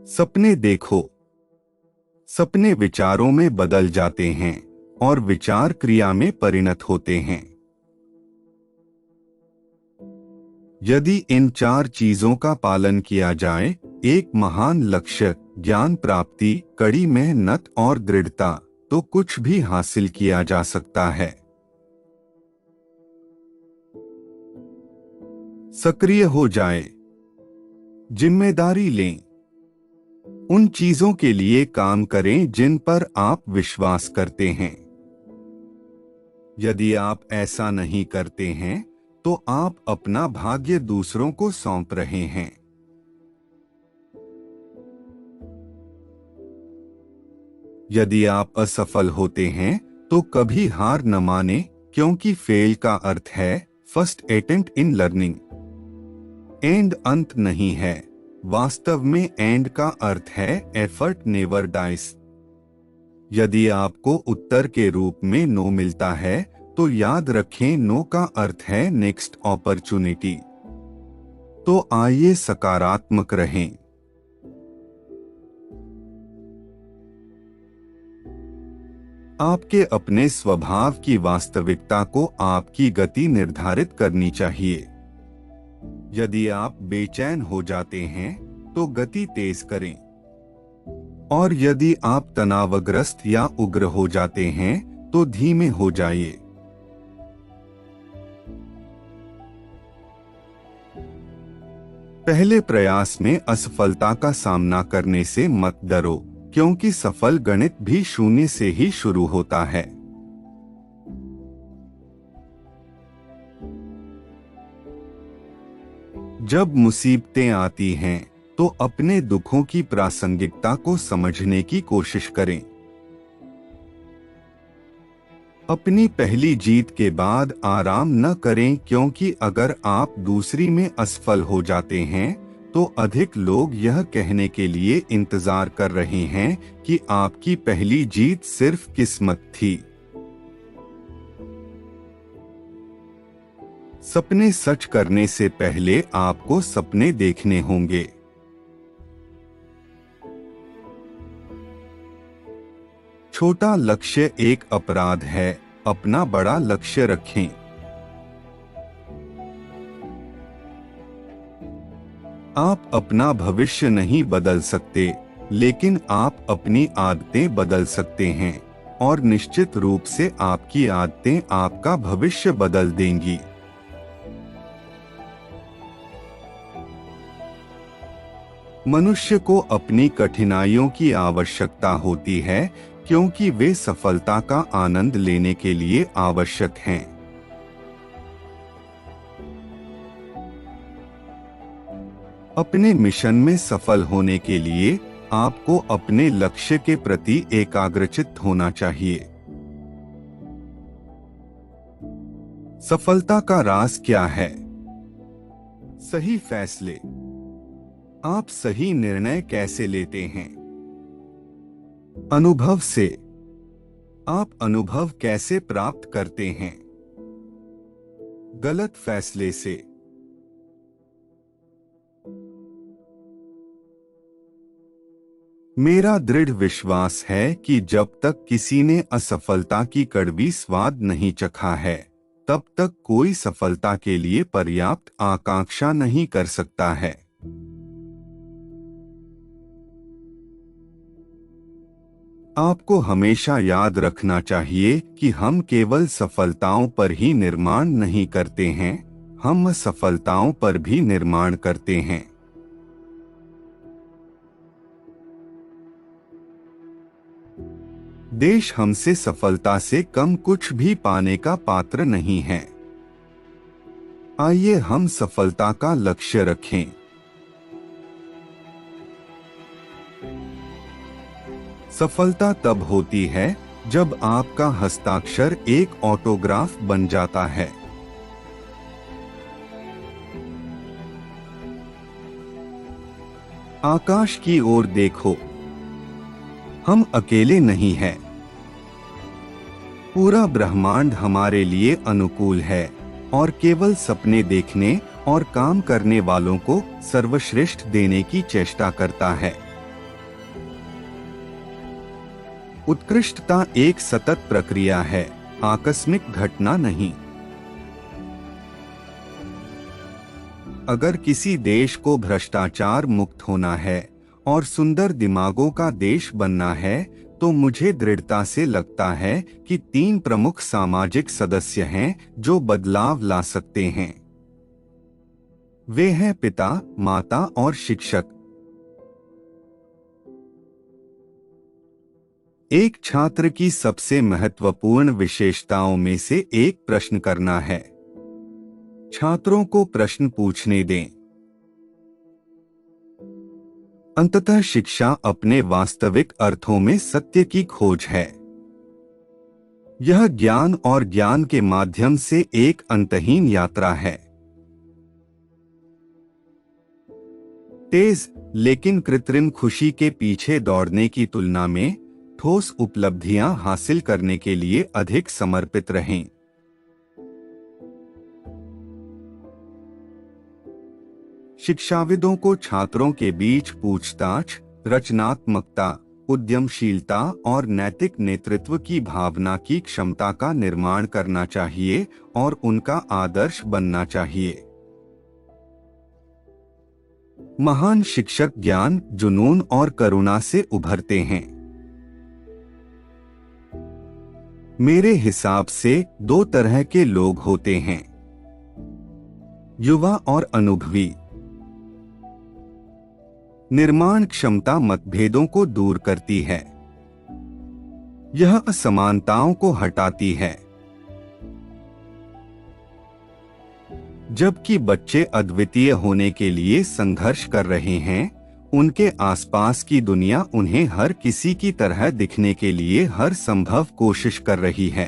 सपने देखो। सपने विचारों में बदल जाते हैं और विचार क्रिया में परिणत होते हैं। यदि इन 4 चीजों का पालन किया जाए, एक महान लक्ष्य, ज्ञान प्राप्ति, कड़ी मेहनत और दृढ़ता, तो कुछ भी हासिल किया जा सकता है। सक्रिय हो जाए, जिम्मेदारी लें, उन चीजों के लिए काम करें जिन पर आप विश्वास करते हैं। यदि आप ऐसा नहीं करते हैं तो आप अपना भाग्य दूसरों को सौंप रहे हैं। यदि आप असफल होते हैं तो कभी हार न माने, क्योंकि फेल का अर्थ है first attempt in learning. And अंत नहीं है, वास्तव में एंड का अर्थ है एफर्ट नेवर डाइस। यदि आपको उत्तर के रूप में नो मिलता है तो याद रखें, नो का अर्थ है नेक्स्ट अपॉर्चुनिटी। तो आइए सकारात्मक रहें। आपके अपने स्वभाव की वास्तविकता को आपकी गति निर्धारित करनी चाहिए। यदि आप बेचैन हो जाते हैं तो गति तेज करें, और यदि आप तनावग्रस्त या उग्र हो जाते हैं तो धीमे हो जाइए। पहले प्रयास में असफलता का सामना करने से मत डरो, क्योंकि सफल गणित भी शून्य से ही शुरू होता है। जब मुसीबतें आती हैं तो अपने दुखों की प्रासंगिकता को समझने की कोशिश करें। अपनी पहली जीत के बाद आराम न करें, क्योंकि अगर आप दूसरी में असफल हो जाते हैं तो अधिक लोग यह कहने के लिए इंतजार कर रहे हैं कि आपकी पहली जीत सिर्फ किस्मत थी। सपने सच करने से पहले आपको सपने देखने होंगे। छोटा लक्ष्य एक अपराध है, अपना बड़ा लक्ष्य रखें। आप अपना भविष्य नहीं बदल सकते, लेकिन आप अपनी आदतें बदल सकते हैं, और निश्चित रूप से आपकी आदतें आपका भविष्य बदल देंगी। मनुष्य को अपनी कठिनाइयों की आवश्यकता होती है, क्योंकि वे सफलता का आनंद लेने के लिए आवश्यक हैं। अपने मिशन में सफल होने के लिए आपको अपने लक्ष्य के प्रति एकाग्रचित्त होना चाहिए। सफलता का राज क्या है? सही फैसले। आप सही निर्णय कैसे लेते हैं? अनुभव से। आप अनुभव कैसे प्राप्त करते हैं? गलत फैसले से। मेरा दृढ़ विश्वास है कि जब तक किसी ने असफलता की कड़वी स्वाद नहीं चखा है, तब तक कोई सफलता के लिए पर्याप्त आकांक्षा नहीं कर सकता है। आपको हमेशा याद रखना चाहिए कि हम केवल सफलताओं पर ही निर्माण नहीं करते हैं, हम असफलताओं पर भी निर्माण करते हैं। देश हमसे सफलता से कम कुछ भी पाने का पात्र नहीं है। आइए हम सफलता का लक्ष्य रखें। सफलता तब होती है जब आपका हस्ताक्षर एक ऑटोग्राफ बन जाता है। आकाश की ओर देखो, हम अकेले नहीं हैं। पूरा ब्रह्मांड हमारे लिए अनुकूल है और केवल सपने देखने और काम करने वालों को सर्वश्रेष्ठ देने की चेष्टा करता है। उत्कृष्टता एक सतत प्रक्रिया है, आकस्मिक घटना नहीं। अगर किसी देश को भ्रष्टाचार मुक्त होना है और सुंदर दिमागों का देश बनना है, तो मुझे दृढ़ता से लगता है कि 3 प्रमुख सामाजिक सदस्य हैं जो बदलाव ला सकते हैं। वे हैं पिता, माता और शिक्षक। एक छात्र की सबसे महत्वपूर्ण विशेषताओं में से एक प्रश्न करना है। छात्रों को प्रश्न पूछने दें। अंततः शिक्षा अपने वास्तविक अर्थों में सत्य की खोज है। यह ज्ञान और ज्ञान के माध्यम से एक अंतहीन यात्रा है। तेज लेकिन कृत्रिम खुशी के पीछे दौड़ने की तुलना में ठोस उपलब्धियां हासिल करने के लिए अधिक समर्पित रहें। शिक्षाविदों को छात्रों के बीच पूछताछ, रचनात्मकता, उद्यमशीलता और नैतिक नेतृत्व की भावना की क्षमता का निर्माण करना चाहिए और उनका आदर्श बनना चाहिए। महान शिक्षक ज्ञान, जुनून और करुणा से उभरते हैं। मेरे हिसाब से 2 तरह के लोग होते हैं, युवा और अनुभवी। निर्माण क्षमता मतभेदों को दूर करती है। यह असमानताओं को हटाती है। जबकि बच्चे अद्वितीय होने के लिए संघर्ष कर रहे हैं, उनके आसपास की दुनिया उन्हें हर किसी की तरह दिखने के लिए हर संभव कोशिश कर रही है।